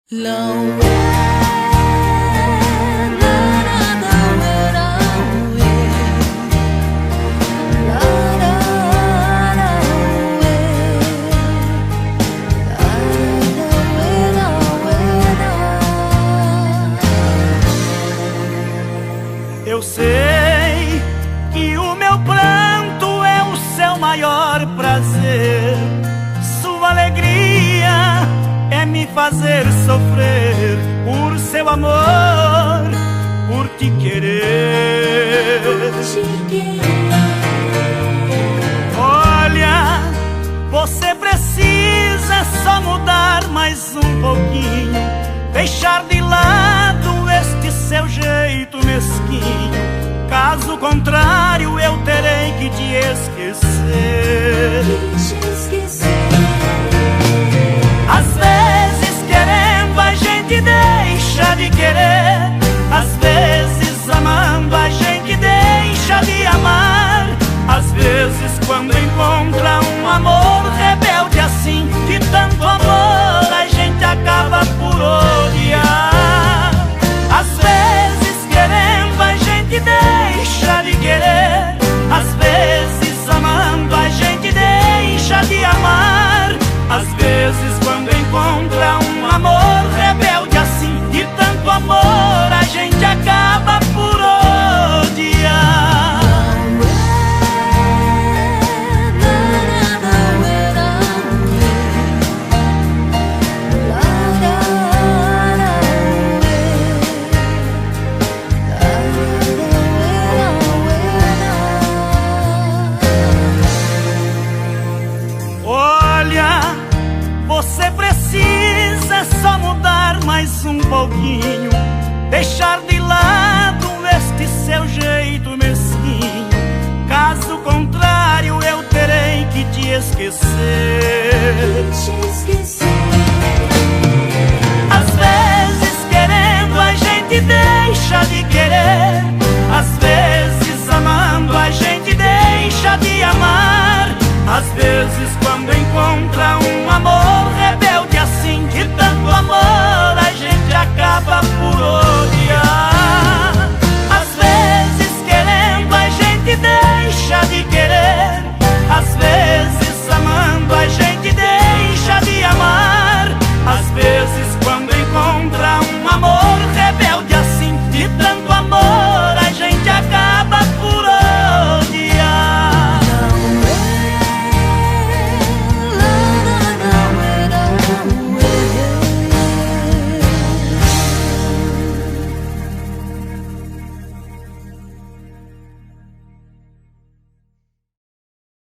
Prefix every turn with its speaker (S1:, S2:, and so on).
S1: Eu sei que o meu pranto é o seu maior prazer. Sua alegria é me fazer sofrer por seu amor, por te querer. Olha, você precisa só mudar mais um pouquinho, deixar de lado este seu jeito mesquinho. Caso contrário, eu terei que te esquecer. Às vezes querendo a gente deixa de querer, às vezes amando a gente deixa de amar. Às vezes quando encontra um amor rebelde assim, de tanto amor a gente acaba por odiar. Às vezes querendo a gente deixa de querer, às vezes amando a gente deixa de amar. Às vezes quando encontra um amor rebelde assim, de tanto amor a gente acaba por odiar. Você precisa só mudar mais um pouquinho, deixar de lado este seu jeito mesquinho. Caso contrário, eu terei que te esquecer. Às vezes querendo a gente deixa de querer, às vezes amando a gente deixa de amar. Às vezes